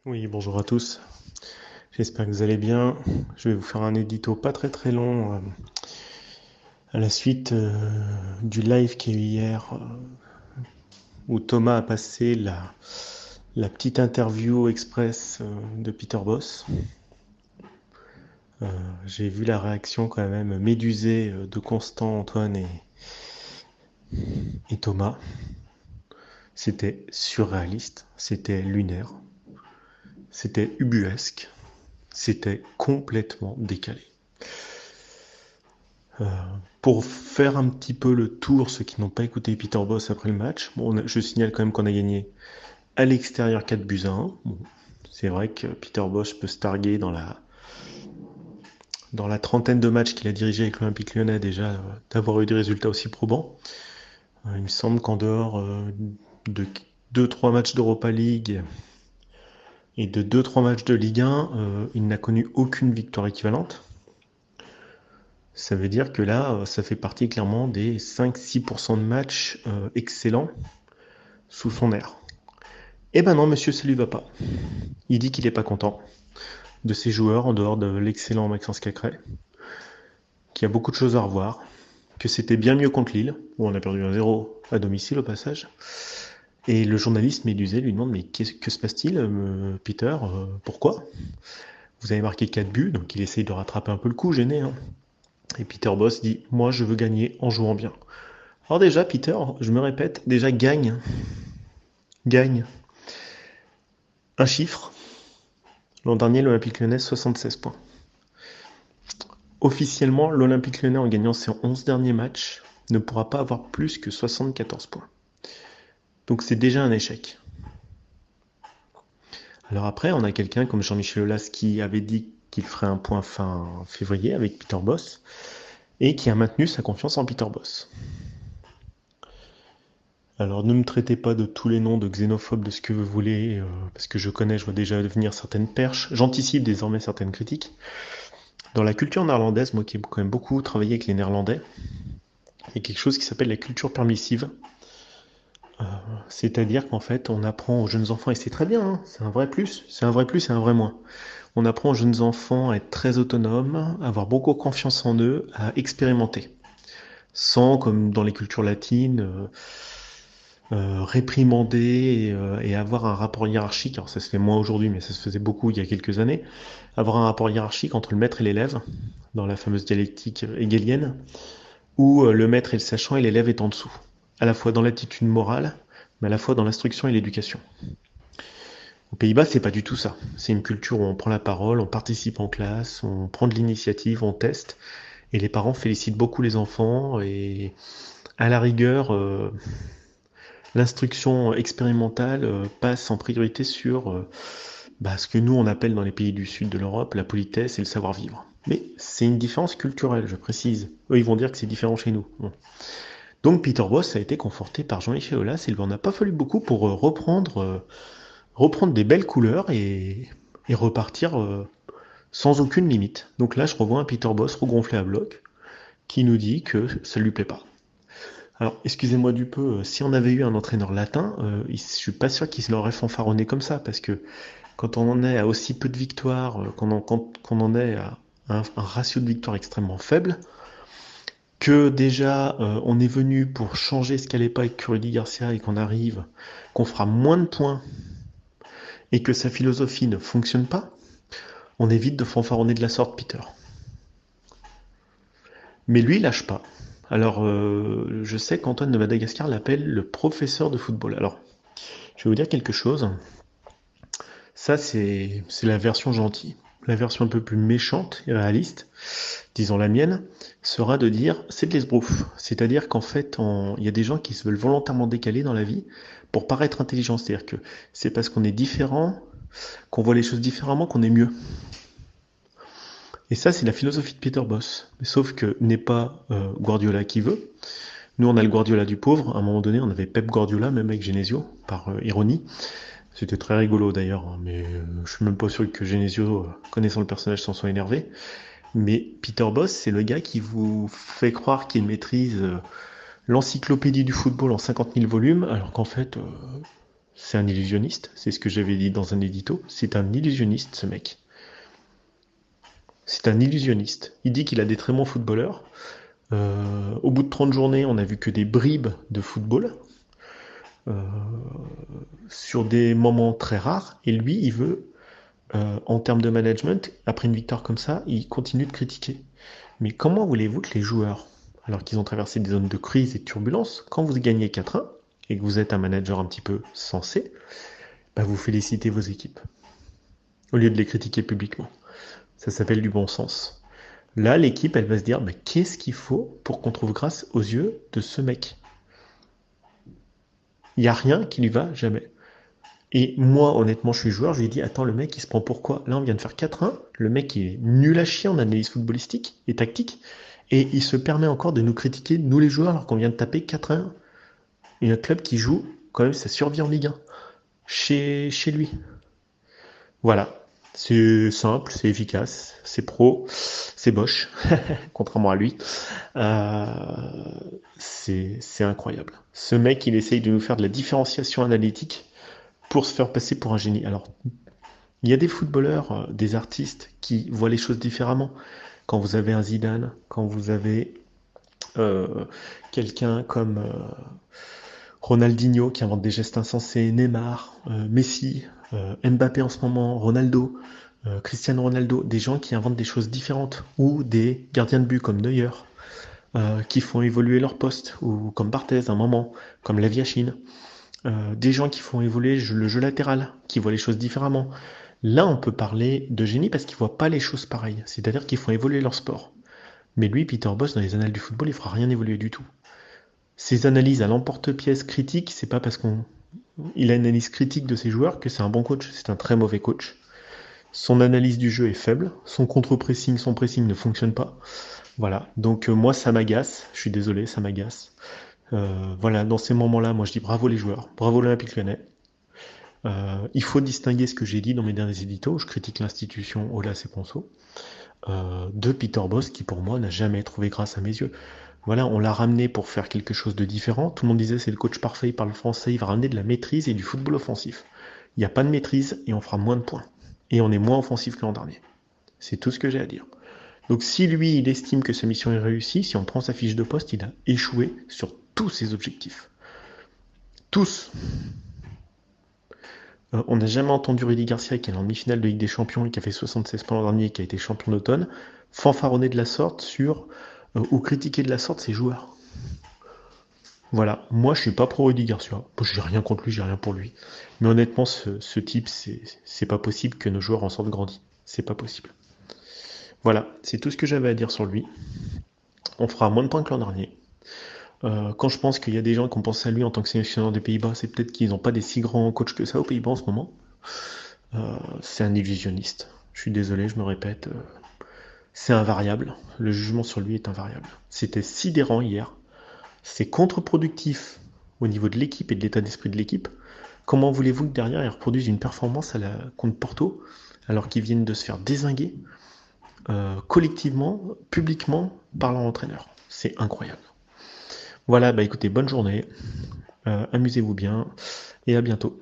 Oui, bonjour à tous. J'espère que vous allez bien. Je vais vous faire un édito pas très très long à la suite du live qu'il y a eu hier où Thomas a passé la petite interview express de Peter Boss. J'ai vu la réaction quand même médusée de Constant, Antoine et Thomas. C'était surréaliste, c'était lunaire, c'était ubuesque, c'était complètement décalé. Euh, pour faire un petit peu le tour, ceux qui n'ont pas écouté Peter Boss après le match, bon, je signale quand même qu'on a gagné à l'extérieur 4 buts à 1. Bon, c'est vrai que Peter Boss peut se targuer dans la trentaine de matchs qu'il a dirigé avec l'Olympique Lyonnais déjà d'avoir eu des résultats aussi probants. Il me semble qu'en dehors de 2-3 matchs d'Europa League et de 2-3 matchs de Ligue 1, il n'a connu aucune victoire équivalente. Ça veut dire que là, ça fait partie clairement des 5-6% de matchs excellents sous son air. Eh ben non, monsieur, ça lui va pas. Il dit qu'il est pas content de ses joueurs en dehors de l'excellent Maxence Cacré, qu'il y a beaucoup de choses à revoir, que c'était bien mieux contre Lille, où on a perdu 1-0 à domicile au passage. Et le journaliste médusé lui demande mais que se passe-t-il, Peter, pourquoi? Vous avez marqué 4 buts, donc il essaye de rattraper un peu le coup, gêné. Hein. Et Peter Boss dit moi je veux gagner en jouant bien. Alors déjà, Peter, je me répète, déjà gagne. Gagne. Un chiffre. L'an dernier, l'Olympique Lyonnais, 76 points. Officiellement, l'Olympique Lyonnais, en gagnant ses 11 derniers matchs, ne pourra pas avoir plus que 74 points. Donc c'est déjà un échec. Alors après, on a quelqu'un comme Jean-Michel Aulas qui avait dit qu'il ferait un point fin février avec Peter Boss et qui a maintenu sa confiance en Peter Boss. Alors ne me traitez pas de tous les noms de xénophobes, de ce que vous voulez, parce que je vois déjà venir certaines perches. J'anticipe désormais certaines critiques. Dans la culture néerlandaise, moi qui ai quand même beaucoup travaillé avec les Néerlandais, il y a quelque chose qui s'appelle la culture permissive. C'est-à-dire qu'en fait, on apprend aux jeunes enfants, et c'est très bien, hein, c'est un vrai plus, c'est un vrai plus et un vrai moins. On apprend aux jeunes enfants à être très autonomes, à avoir beaucoup confiance en eux, à expérimenter. Sans, comme dans les cultures latines, réprimander et avoir un rapport hiérarchique. Alors ça se fait moins aujourd'hui, mais ça se faisait beaucoup il y a quelques années. Avoir un rapport hiérarchique entre le maître et l'élève, dans la fameuse dialectique hegelienne, où le maître est le sachant et l'élève est en dessous. À la fois dans l'attitude morale, mais à la fois dans l'instruction et l'éducation. Aux Pays-Bas, c'est pas du tout ça. C'est une culture où on prend la parole, on participe en classe, on prend de l'initiative, on teste, et les parents félicitent beaucoup les enfants, et à la rigueur, l'instruction expérimentale passe en priorité sur ce que nous on appelle dans les pays du sud de l'Europe la politesse et le savoir-vivre. Mais c'est une différence culturelle, je précise. Eux, ils vont dire que c'est différent chez nous. Bon. Donc Peter Boss a été conforté par Jean-Michel Aulas, et il n'en a pas fallu beaucoup pour reprendre des belles couleurs et repartir sans aucune limite. Donc là, je revois un Peter Boss regonflé à bloc qui nous dit que ça lui plaît pas. Alors, excusez-moi du peu, si on avait eu un entraîneur latin, je suis pas sûr qu'il se l'aurait fanfaronné comme ça, parce que quand on en est à aussi peu de victoires, qu'on en est à un ratio de victoire extrêmement faible, que déjà on est venu pour changer ce qu'allait pas avec Rudy Garcia et qu'on arrive, qu'on fera moins de points et que sa philosophie ne fonctionne pas, on évite de fanfaronner de la sorte, Peter. Mais lui, il lâche pas. Alors, je sais qu'Antoine de Madagascar l'appelle le professeur de football. Alors, je vais vous dire quelque chose. Ça, c'est la version gentille. La version un peu plus méchante et réaliste, disons la mienne, sera de dire c'est de l'esbrouf. C'est-à-dire qu'en fait, il y a des gens qui se veulent volontairement décaler dans la vie pour paraître intelligents. C'est-à-dire que c'est parce qu'on est différent, qu'on voit les choses différemment, qu'on est mieux. Et ça, c'est la philosophie de Peter Boss. Sauf que n'est pas Guardiola qui veut. Nous, on a le Guardiola du pauvre. À un moment donné, on avait Pep Guardiola, même avec Genesio, par ironie. C'était très rigolo d'ailleurs, hein, mais je suis même pas sûr que Genesio, connaissant le personnage, s'en soit énervé. Mais Peter Boss, c'est le gars qui vous fait croire qu'il maîtrise l'encyclopédie du football en 50 000 volumes, alors qu'en fait, C'est un illusionniste, c'est ce que j'avais dit dans un édito. C'est un illusionniste, ce mec. C'est un illusionniste. Il dit qu'il a des très bons footballeurs. Au bout de 30 journées, on n'a vu que des bribes de football euh, sur des moments très rares. Et lui, il veut, en termes de management, après une victoire comme ça, il continue de critiquer. Mais comment voulez-vous que les joueurs, alors qu'ils ont traversé des zones de crise et de turbulence, quand vous gagnez 4-1 et que vous êtes un manager un petit peu sensé, bah vous félicitez vos équipes au lieu de les critiquer publiquement. Ça s'appelle du bon sens. Là, l'équipe, elle va se dire, bah, qu'est-ce qu'il faut pour qu'on trouve grâce aux yeux de ce mec? Il n'y a rien qui lui va jamais. Et moi, honnêtement, je suis joueur, je lui ai dit, attends, le mec, il se prend pourquoi? Là, on vient de faire 4-1, le mec, il est nul à chier en analyse footballistique et tactique, et il se permet encore de nous critiquer, nous les joueurs, alors qu'on vient de taper 4-1. Et un club qui joue, quand même, sa survie en Ligue 1, chez lui. Voilà. C'est simple, c'est efficace, c'est pro, c'est Bosch, contrairement à lui. Euh, c'est incroyable. Ce mec, il essaye de nous faire de la différenciation analytique pour se faire passer pour un génie. Alors, il y a des footballeurs, des artistes qui voient les choses différemment. Quand vous avez un Zidane, quand vous avez euh, quelqu'un comme Ronaldinho qui invente des gestes insensés, Neymar, Messi, Mbappé en ce moment, Ronaldo, Cristiano Ronaldo, des gens qui inventent des choses différentes, ou des gardiens de but comme Neuer, qui font évoluer leur poste, ou comme Barthez à un moment, comme Laviachine, des gens qui font évoluer le jeu latéral, qui voient les choses différemment. Là, on peut parler de génie parce qu'ils voient pas les choses pareilles, c'est-à-dire qu'ils font évoluer leur sport. Mais lui, Peter Bosz, dans les annales du football, il fera rien évoluer du tout. Ses analyses à l'emporte-pièce critiques, c'est pas parce qu'il a une analyse critique de ses joueurs que c'est un bon coach, c'est un très mauvais coach. Son analyse du jeu est faible, son contre-pressing, son pressing ne fonctionne pas. Voilà, donc moi ça m'agace, je suis désolé, ça m'agace. Voilà, dans ces moments-là, moi je dis bravo les joueurs, bravo l'Olympique Lyonnais. Il faut distinguer ce que j'ai dit dans mes derniers éditos, je critique l'institution Aulas et Ponceau, de Peter Bosz qui pour moi n'a jamais trouvé grâce à mes yeux. Voilà, on l'a ramené pour faire quelque chose de différent. Tout le monde disait c'est le coach parfait, il parle français, il va ramener de la maîtrise et du football offensif. Il n'y a pas de maîtrise et on fera moins de points. Et on est moins offensif que l'an dernier. C'est tout ce que j'ai à dire. Donc si lui, il estime que sa mission est réussie, si on prend sa fiche de poste, il a échoué sur tous ses objectifs. Tous. On n'a jamais entendu Rudy Garcia qui est en demi-finale de Ligue des Champions et qui a fait 76 points l'an dernier et qui a été champion d'automne, fanfaronner de la sorte sur ou critiquer de la sorte ses joueurs. Voilà, moi je suis pas pro Rudy Garcia. Bon, j'ai rien contre lui, j'ai rien pour lui. Mais honnêtement, ce type, c'est pas possible que nos joueurs en sortent grandis. C'est pas possible. Voilà, c'est tout ce que j'avais à dire sur lui. On fera moins de points que l'an dernier. Quand je pense qu'il y a des gens qui ont pensé à lui en tant que sélectionneur des Pays-Bas, c'est peut-être qu'ils n'ont pas des si grands coachs que ça aux Pays-Bas en ce moment. C'est un illusionniste. Je suis désolé, je me répète. C'est invariable. Le jugement sur lui est invariable. C'était sidérant hier. C'est contre-productif au niveau de l'équipe et de l'état d'esprit de l'équipe. Comment voulez-vous que derrière ils reproduisent une performance contre Porto alors qu'ils viennent de se faire dézinguer collectivement, publiquement par leur entraîneur? C'est incroyable. Voilà, bah écoutez, bonne journée, amusez-vous bien et à bientôt.